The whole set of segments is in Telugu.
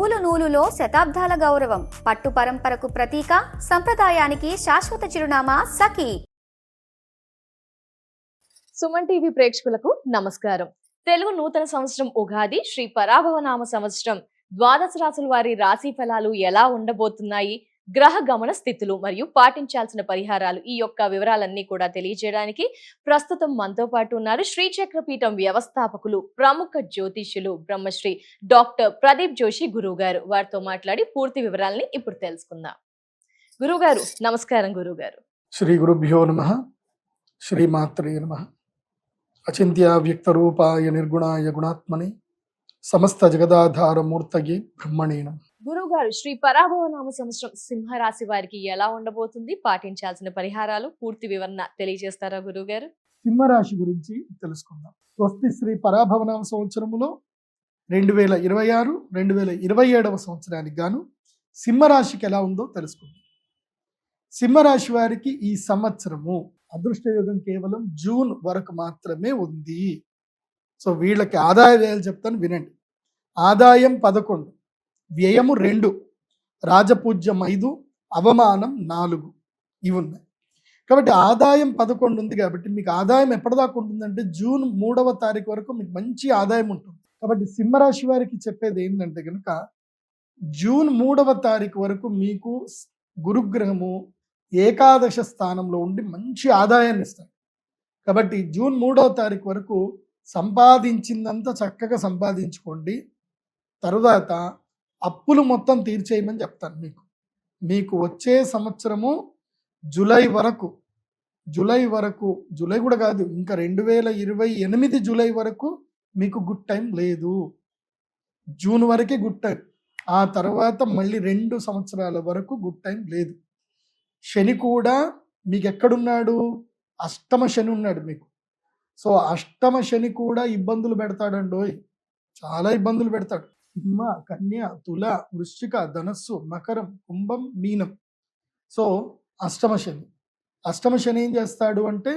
నూలు నూలులో శతాబ్దాల గౌరవం, పట్టు పరంపరకు ప్రతీక, సంప్రదాయానికి శాశ్వత చిరునామా సఖీ. సుమన్ టీవీ ప్రేక్షకులకు నమస్కారం. తెలుగు నూతన సంవత్సరం ఉగాది, శ్రీ పరాభవనామ సంవత్సరం ద్వాదశ రాశుల వారి రాశి ఫలాలు ఎలా ఉండబోతున్నాయి, గ్రహ గమన స్థితులు మరియు పాటించాల్సిన పరిహారాలు, ఈ యొక్క వివరాలన్నీ కూడా తెలియజేయడానికి ప్రస్తుతం మనతో పాటు ఉన్నారు శ్రీచక్రపీఠం వ్యవస్థాపకులు, ప్రముఖ జ్యోతిష్యులు బ్రహ్మశ్రీ డాక్టర్ ప్రదీప్ జోషి గురువు గారు. వారితో మాట్లాడి పూర్తి వివరాలని ఇప్పుడు తెలుసుకుందాం. గురువు గారు నమస్కారం. గురువు గారు, శ్రీ గురుభ్యో నమః. శ్రీమాత్రే నమః. అచింత్య వ్యక్త రూపాయ నిర్గుణాయ గుణాత్మని సమస్త జగదాధార మూర్తయే బ్రహ్మణే నమః. గురువు గారు, శ్రీ పరాభవనామ సంవత్సరం సింహరాశి వారికి ఎలా ఉండబోతుంది, పాటించాల్సిన పరిహారాలు, పూర్తి వివరణ తెలియజేస్తారా గురువు గారు? సింహరాశి గురించి తెలుసుకుందాం. స్వస్తి శ్రీ పరాభవనామ సంవత్సరములో 2026, 2027 సంవత్సరానికి గాను సింహరాశికి ఎలా ఉందో తెలుసుకుందాం. సింహరాశి వారికి ఈ సంవత్సరము అదృష్టయోగం కేవలం జూన్ వరకు మాత్రమే ఉంది. సో వీళ్ళకి ఆదాయ వ్యయాలు చెప్తాను, వినండి. ఆదాయం 11, వ్యయము 2, రాజపూజ్యం 5, అవమానం 4 ఇవి ఉన్నాయి. కాబట్టి ఆదాయం 11 ఉంది కాబట్టి మీకు ఆదాయం ఎప్పటిదాకా ఉంటుందంటే జూన్ 3వ తారీఖు వరకు మీకు మంచి ఆదాయం ఉంటుంది. కాబట్టి సింహరాశి వారికి చెప్పేది ఏంటంటే కనుక జూన్ 3వ తారీఖు వరకు మీకు గురుగ్రహము ఏకాదశ స్థానంలో ఉండి మంచి ఆదాయాన్ని ఇస్తారు. కాబట్టి జూన్ 3వ తారీఖు వరకు సంపాదించిందంతా చక్కగా సంపాదించుకోండి. తరువాత అప్పులు మొత్తం తీర్చేయమని చెప్తాను. మీకు వచ్చే సంవత్సరము జూలై వరకు జూలై కూడా కాదు, ఇంకా 2028 జూలై వరకు మీకు గుడ్ టైం లేదు. జూన్ వరకే గుడ్ టైం. ఆ తర్వాత మళ్ళీ 2 సంవత్సరాల వరకు గుడ్ టైం లేదు. శని కూడా మీకు ఎక్కడున్నాడు? అష్టమ శని ఉన్నాడు మీకు. సో అష్టమ శని కూడా ఇబ్బందులు పెడతాడండోయ్, చాలా ఇబ్బందులు పెడతాడు. సింహ, కన్య, తుల, వృశ్చిక, ధనస్సు, మకరం, కుంభం, మీనం. సో అష్టమ శని ఏం చేస్తాడు అంటే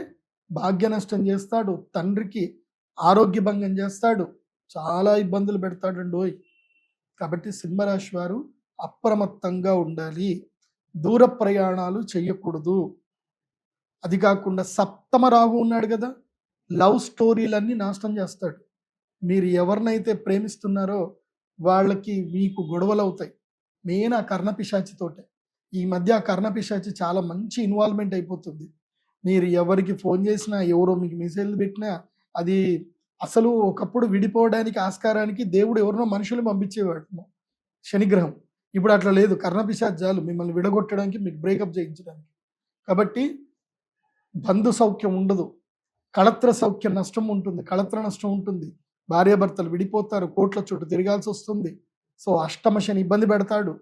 భాగ్య నష్టం చేస్తాడు, తండ్రికి ఆరోగ్య భంగం చేస్తాడు, చాలా ఇబ్బందులు పెడతాడండోయ్. కాబట్టి సింహరాశి వారు అప్రమత్తంగా ఉండాలి. దూర ప్రయాణాలు చేయకూడదు. అది కాకుండా సప్తమ రాహు ఉన్నాడు కదా, లవ్ స్టోరీలన్నీ నాశనం చేస్తాడు. మీరు ఎవరినైతే ప్రేమిస్తున్నారో వాళ్ళకి మీకు గొడవలు అవుతాయి. మెయిన్ ఆ కర్ణపిశాచితోటే. ఈ మధ్య ఆ కర్ణపిశాచి చాలా మంచి ఇన్వాల్వ్మెంట్ అయిపోతుంది. మీరు ఎవరికి ఫోన్ చేసినా, ఎవరో మీకు మెసేజ్లు పెట్టినా, అది అసలు ఒకప్పుడు విడిపోవడానికి ఆస్కారానికి దేవుడు ఎవరినో మనుషులు పంపించేవాడు శనిగ్రహం. ఇప్పుడు అట్లా లేదు. కర్ణపిశాచాలు మిమ్మల్ని విడగొట్టడానికి, మీకు బ్రేకప్ చేయించడానికి. కాబట్టి బంధు సౌఖ్యం ఉండదు, కళత్ర సౌఖ్య నష్టం ఉంటుంది, కళత్ర నష్టం ఉంటుంది. భార్యాభర్తలు విడిపోతారు, కోట్ల చుట్టూ తిరగాల్సి వస్తుంది. సో అష్టమ శని ఇబ్బంది పెడతాడు.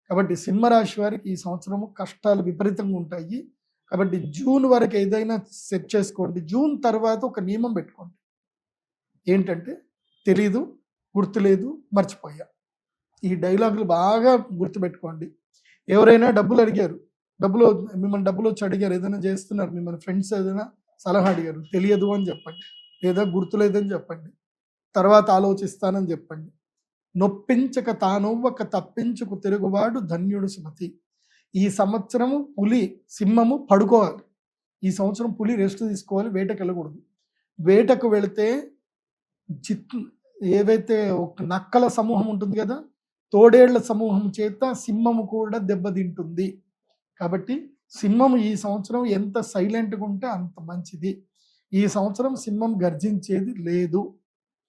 కాబట్టి సింహరాశి వారికి ఈ సంవత్సరము కష్టాలు విపరీతంగా ఉంటాయి. కాబట్టి జూన్ వరకు ఏదైనా సెట్ చేసుకోండి. జూన్ తర్వాత ఒక నియమం పెట్టుకోండి. ఏంటంటే తెలీదు, గుర్తులేదు, మర్చిపోయా. ఈ డైలాగులు బాగా గుర్తుపెట్టుకోండి. ఎవరైనా డబ్బులు అడిగారు, మిమ్మల్ని డబ్బులు వచ్చి అడిగారు, ఏదైనా చేస్తున్నారు, మిమ్మల్ని ఫ్రెండ్స్ ఏదైనా సలహా అడిగారు, తెలియదు అని చెప్పండి, లేదా గుర్తులేదని చెప్పండి, తర్వాత ఆలోచిస్తానని చెప్పండి. నొప్పించక తానొవ్వక తప్పించుకు తిరుగువాడు ధన్యుడు సుమతి. ఈ సంవత్సరము పులి, సింహము పడుకోవాలి. ఈ సంవత్సరం పులి రెస్ట్ తీసుకోవాలి, వేటకు వెళ్ళకూడదు. వేటకు వెళితే ఏవైతే ఒక నక్కల సమూహం ఉంటుంది కదా, తోడేళ్ల సమూహం చేత సింహము కూడా దెబ్బతింటుంది. కాబట్టి సింహం ఈ సంవత్సరం ఎంత సైలెంట్గా ఉంటే అంత మంచిది. ఈ సంవత్సరం సింహం గర్జించేది లేదు.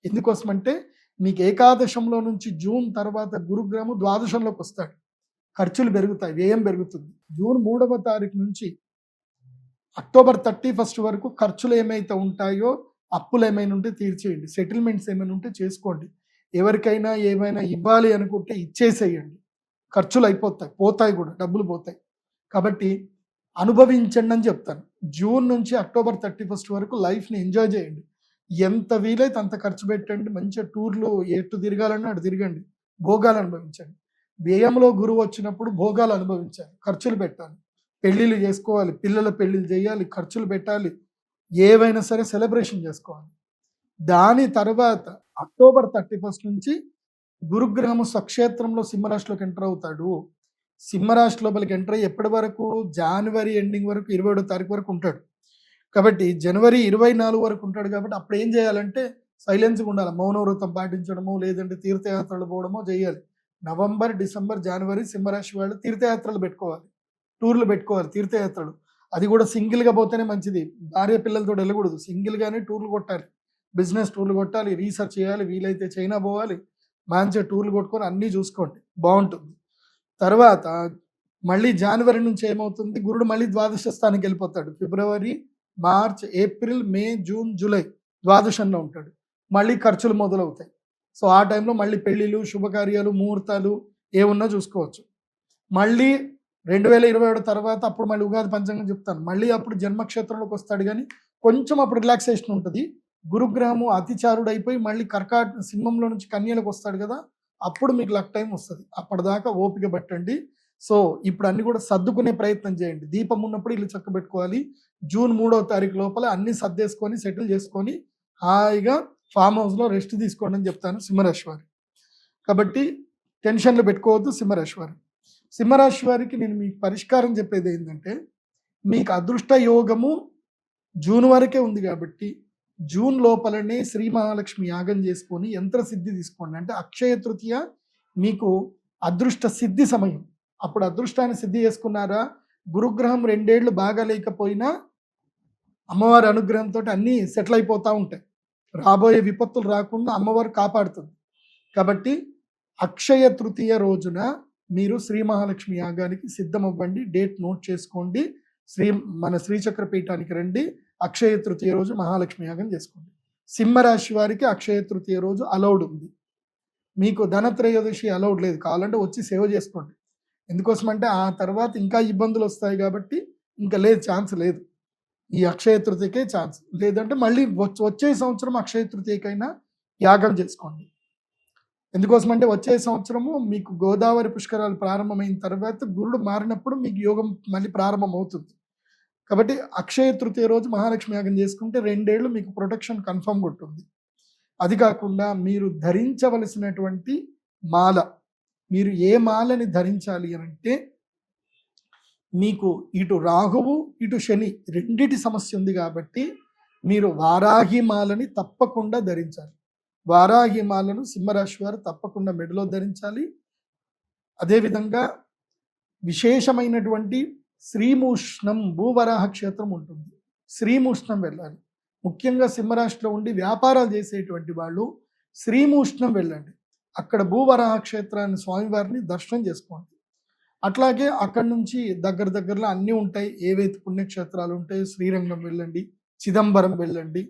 ఎందుకోసమంటే మీకు ఏకాదశంలో నుంచి జూన్ తర్వాత గురుగ్రహము ద్వాదశంలోకి వస్తాడు. ఖర్చులు పెరుగుతాయి, వ్యయం పెరుగుతుంది. జూన్ 3వ తారీఖు నుంచి అక్టోబర్ 31 వరకు ఖర్చులు ఏమైతే ఉంటాయో, అప్పులు ఏమైనా ఉంటే తీర్చేయండి, సెటిల్మెంట్స్ ఏమైనా ఉంటే చేసుకోండి. ఎవరికైనా ఏమైనా ఇవ్వాలి అనుకుంటే ఇచ్చేసేయండి. ఖర్చులు అయిపోతాయి, పోతాయి కూడా, డబ్బులు పోతాయి. కాబట్టి అనుభవించండి అని చెప్తాను. జూన్ నుంచి అక్టోబర్ 31 వరకు లైఫ్ని ఎంజాయ్ చేయండి. ఎంత వీలైతే అంత ఖర్చు పెట్టండి. మంచిగా టూర్లు ఎటు తిరగాలన్నా అటు తిరగండి, భోగాలు అనుభవించండి. వ్యయంలో గురువు వచ్చినప్పుడు భోగాలు అనుభవించాలి, ఖర్చులు పెట్టాలి, పెళ్ళిళ్ళు చేసుకోవాలి, పిల్లల పెళ్ళిళ్ళు చేయాలి, ఖర్చులు పెట్టాలి, ఏవైనా సరే సెలబ్రేషన్ చేసుకోవాలి. దాని తర్వాత అక్టోబర్ 31 నుంచి గురుగ్రహము స్వక్షేత్రంలో సింహరాశిలోకి ఎంటర్ అవుతాడు. సింహరాశి లోపలికి ఎంటర్ అయ్యి ఎప్పటి వరకు జనవరి ఎండింగ్ వరకు 27వ తారీఖు వరకు ఉంటాడు. కాబట్టి జనవరి 24 వరకు ఉంటాడు. కాబట్టి అప్పుడు ఏం చేయాలంటే సైలెన్స్గా ఉండాలి. మౌన వ్రతం పాటించడము, లేదంటే తీర్థయాత్రలు పోవడమో చేయాలి. నవంబర్, డిసెంబర్, జనవరి సింహరాశి వాళ్ళు తీర్థయాత్రలు పెట్టుకోవాలి, టూర్లు పెట్టుకోవాలి, తీర్థయాత్రలు. అది కూడా సింగిల్గా పోతేనే మంచిది. భార్య పిల్లలతో వెళ్ళకూడదు. సింగిల్గానే టూర్లు కొట్టాలి, బిజినెస్ టూర్లు కొట్టాలి, రీసెర్చ్ చేయాలి, వీలైతే చైనా పోవాలి, మంచిగా టూర్లు కొట్టుకొని అన్నీ చూసుకోండి, బాగుంటుంది. తర్వాత మళ్ళీ జనవరి నుంచి ఏమవుతుంది, గురుడు మళ్ళీ ద్వాదశ స్థానానికి వెళ్ళిపోతాడు. ఫిబ్రవరి, మార్చ్, ఏప్రిల్, మే, జూన్, జూలై ద్వాదశంలో ఉంటాడు. మళ్ళీ ఖర్చులు మొదలవుతాయి. సో ఆ టైంలో మళ్ళీ పెళ్ళిళ్ళు, శుభకార్యాలు, ముహూర్తాలు ఏమున్నా చూసుకోవచ్చు. మళ్ళీ 2027 తర్వాత అప్పుడు మళ్ళీ ఉగాది పంచాంగం చెప్తాను. మళ్ళీ అప్పుడు జన్మక్షేత్రంలోకి వస్తాడు, కానీ కొంచెం అప్పుడు రిలాక్సేషన్ ఉంటుంది. గురుగ్రహము అతిచారుడు అయిపోయి మళ్ళీ సింహంలో నుంచి కన్యలకు వస్తాడు కదా, అప్పుడు మీకు లక్ టైం వస్తుంది. అప్పటిదాకా ఓపిక పట్టండి. సో ఇప్పుడు అన్ని కూడా సర్దుకునే ప్రయత్నం చేయండి. దీపం ఉన్నప్పుడు ఇల్లు చక్కబెట్టుకోవాలి. జూన్ 3వ తారీఖు లోపల అన్ని సర్దేసుకొని సెటిల్ చేసుకొని హాయిగా ఫామ్ హౌస్లో రెస్ట్ తీసుకోండి అని చెప్తాను సింహరాశి వారి. కాబట్టి టెన్షన్లు పెట్టుకోవద్దు సింహరాశి వారి. సింహరాశి వారికి నేను మీకు పరిష్కారం చెప్పేది ఏంటంటే, మీకు అదృష్ట యోగము జూన్ వరకే ఉంది కాబట్టి జూన్ లోపలనే శ్రీ మహాలక్ష్మి యాగం చేసుకొని యంత్ర సిద్ధి తీసుకోండి. అంటే అక్షయ తృతీయ మీకు అదృష్ట సిద్ధి సమయం. అప్పుడు అదృష్టాన్ని సిద్ధి చేసుకున్నారా, గురుగ్రహం 2 ఏళ్ళు బాగా లేకపోయినా అమ్మవారి అనుగ్రహంతో అన్నీ సెటిల్ అయిపోతూ ఉంటాయి. రాబోయే విపత్తులు రాకుండా అమ్మవారు కాపాడుతుంది. కాబట్టి అక్షయ తృతీయ రోజున మీరు శ్రీ మహాలక్ష్మి యాగానికి సిద్ధమవ్వండి. డేట్ నోట్ చేసుకోండి. మన శ్రీచక్ర పీఠానికి రండి. అక్షయ తృతీయ రోజు మహాలక్ష్మి యాగం చేసుకోండి. సింహరాశి వారికి అక్షయ తృతీయ రోజు అలౌడ్ ఉంది. మీకు ధనత్రయోదశి అలౌడ్ లేదు. కావాలంటే వచ్చి సేవ చేసుకోండి. ఎందుకోసమంటే ఆ తర్వాత ఇంకా ఇబ్బందులు వస్తాయి కాబట్టి ఇంకా లేదు, ఛాన్స్ లేదు. ఈ అక్షయ తృతీయకే ఛాన్స్. లేదంటే మళ్ళీ వచ్చే సంవత్సరం అక్షయ తృతీయకైనా యాగం చేసుకోండి. ఎందుకోసమంటే వచ్చే సంవత్సరము మీకు గోదావరి పుష్కరాలు ప్రారంభమైన తర్వాత గురుడు మారినప్పుడు మీకు యోగం మళ్ళీ ప్రారంభం అవుతుంది. కాబట్టి అక్షయ తృతీయ రోజు మహాలక్ష్మి యాగం చేసుకుంటే 2 ఏళ్ళు మీకు ప్రొటెక్షన్ కన్ఫర్మ్ ఉంటుంది. అది కాకుండా మీరు ధరించవలసినటువంటి మాల, మీరు ఏ మాలని ధరించాలి అని అంటే, మీకు ఇటు రాహువు ఇటు శని రెండిటి సమస్య ఉంది కాబట్టి మీరు వారాహి మాలని తప్పకుండా ధరించాలి. వారాహి మాలను సింహరాశి వారు తప్పకుండా మెడలో ధరించాలి. అదేవిధంగా విశేషమైనటువంటి శ్రీమూష్ణం భూవరాహ క్షేత్రం ఉంటుంది. శ్రీమూష్ణం వెళ్ళాలి. ముఖ్యంగా సింహరాశిలో ఉండి వ్యాపారాలు చేసేటువంటి వాళ్ళు శ్రీమూష్ణం వెళ్ళండి. అక్కడ భూవరాహ క్షేత్రాన్ని స్వామివారిని దర్శనం చేసుకోండి. అట్లాగే అక్కడి నుంచి దగ్గరలో అన్నీ ఉంటాయి. ఏవైతే పుణ్యక్షేత్రాలు ఉంటాయో శ్రీరంగం వెళ్ళండి, చిదంబరం వెళ్ళండి,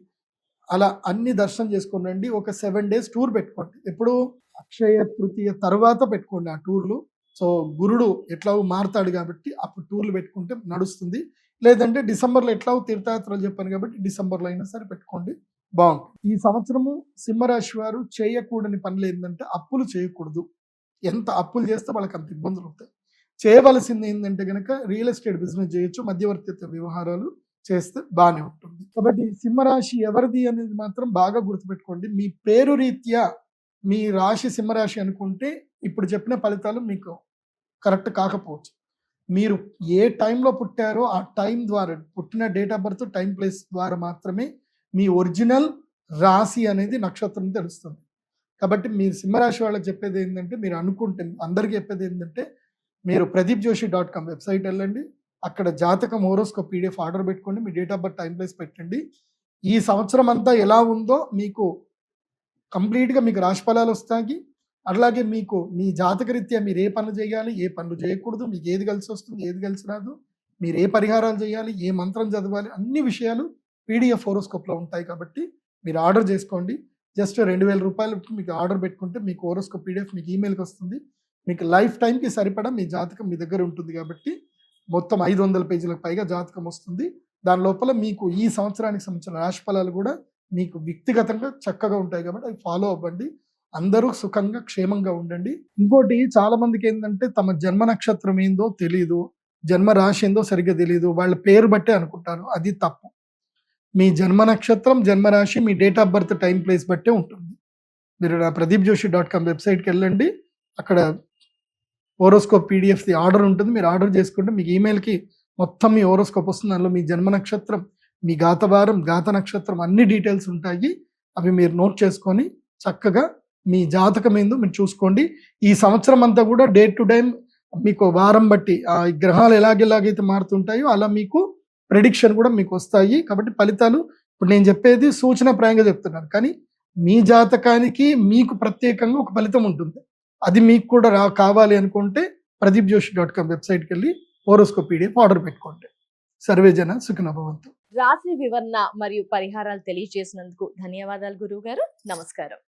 అలా అన్ని దర్శనం చేసుకొని రండి. ఒక 7 days టూర్ పెట్టుకోండి. ఎప్పుడు అక్షయ తృతీయ తర్వాత పెట్టుకోండి ఆ టూర్లు. సో గురుడు ఎట్లా మారుతాడు కాబట్టి అప్పుడు టూర్లు పెట్టుకుంటే నడుస్తుంది. లేదంటే డిసెంబర్లో ఎట్లా తీర్థయాత్రలు చెప్పాను కాబట్టి డిసెంబర్లో అయినా సరే పెట్టుకోండి, బాగుంటుంది. ఈ సంవత్సరము సింహరాశి వారు చేయకూడని పనులు ఏంటంటే అప్పులు చేయకూడదు. ఎంత అప్పులు చేస్తే వాళ్ళకి అంత ఇబ్బందులు ఉంటాయి. చేయవలసింది ఏంటంటే కనుక రియల్ ఎస్టేట్ బిజినెస్ చేయొచ్చు, మధ్యవర్తిత్వ వ్యవహారాలు చేస్తే బాగానే ఉంటుంది. కాబట్టి సింహరాశి ఎవరిది అనేది మాత్రం బాగా గుర్తుపెట్టుకోండి. మీ పేరు రీత్యా మీ రాశి సింహరాశి అనుకుంటే ఇప్పుడు చెప్పిన ఫలితాలు మీకు కరెక్ట్ కాకపోవచ్చు. మీరు ఏ టైంలో పుట్టారో ఆ టైం ద్వారా, పుట్టిన date of birth, time, place ద్వారా మాత్రమే మీ ఒరిజినల్ రాశి అనేది నక్షత్రం తెలుస్తుంది. కాబట్టి మీరు సింహరాశి వాళ్ళకి చెప్పేది ఏంటంటే, మీరు అనుకుంటే అందరికీ చెప్పేది ఏంటంటే, మీరు pradeepjoshi.com వెబ్సైట్ వెళ్ళండి. అక్కడ జాతకం హోరోస్కోప్ PDF ఆర్డర్ పెట్టుకోండి. మీ date of birth, time, place పెట్టండి. ఈ సంవత్సరం అంతా ఎలా ఉందో మీకు కంప్లీట్గా మీకు రాశి ఫలాలు వస్తాయి. అట్లాగే మీకు మీ జాతకరీత్యా మీరు ఏ పనులు చేయాలి, ఏ పనులు చేయకూడదు, మీకు ఏది కలిసి వస్తుంది, ఏది కలిసి రాదు, మీరు ఏ పరిహారాలు చేయాలి, ఏ మంత్రం చదవాలి, అన్ని విషయాలు PDF హోరోస్కోప్లో ఉంటాయి. కాబట్టి మీరు ఆర్డర్ చేసుకోండి. జస్ట్ 2000 రూపాయలు మీకు ఆర్డర్ పెట్టుకుంటే మీకు హోరోస్కోప్ PDF మీకు ఈమెయిల్కి వస్తుంది. మీకు లైఫ్ టైంకి సరిపడా మీ జాతకం మీ దగ్గర ఉంటుంది. కాబట్టి మొత్తం 500 పేజీలకు పైగా జాతకం వస్తుంది. దాని లోపల మీకు ఈ సంవత్సరానికి సంబంధించిన రాశి ఫలాలు కూడా మీకు వ్యక్తిగతంగా చక్కగా ఉంటాయి. కాబట్టి అవి ఫాలో అవ్వండి. అందరూ సుఖంగా క్షేమంగా ఉండండి. ఇంకోటి, చాలా మందికి ఏంటంటే తమ జన్మ నక్షత్రం ఏందో తెలియదు, జన్మ రాశి ఏందో సరిగ్గా తెలియదు, వాళ్ళ పేరు బట్టే అనుకుంటారు. అది తప్పు. మీ జన్మ నక్షత్రం, జన్మరాశి మీ date of birth, time, place బట్టే ఉంటుంది. మీరు నా pradeepjoshi.com వెబ్సైట్కి వెళ్ళండి. అక్కడ హోరోస్కోప్ పీడిఎఫ్ది ఆర్డర్ ఉంటుంది. మీరు ఆర్డర్ చేసుకుంటే మీకు ఈమెయిల్కి మొత్తం మీ హోరోస్కోప్ వస్తుంది. అందులో మీ జన్మ నక్షత్రం, మీ గాతవారం, గాత నక్షత్రం అన్ని డీటెయిల్స్ ఉంటాయి. అవి మీరు నోట్ చేసుకొని చక్కగా మీ జాతకం ఏందో మీరు చూసుకోండి. ఈ సంవత్సరం అంతా కూడా డే టు డే మీకు వారం బట్టి ఆ గ్రహాలు ఎలాగైతే మారుతుంటాయో అలా మీకు ప్రెడిక్షన్ కూడా మీకు వస్తాయి. కాబట్టి ఫలితాలు ఇప్పుడు నేను చెప్పేది సూచనప్రాయంగా చెప్తున్నాను, కానీ మీ జాతకానికి మీకు ప్రత్యేకంగా ఒక ఫలితం ఉంటుంది. అది మీకు కూడా కావాలి అనుకుంటే pradeepjoshi.com వెబ్సైట్కి వెళ్ళి హోరోస్కోప్ పీడిఎఫ్ ఆర్డర్ పెట్టుకోండి. సర్వేజన సుఖినో భవంతు. రాశి వివరణ మరియు పరిహారాలు తెలియజేసినందుకు ధన్యవాదాలు గురువు గారు. నమస్కారం.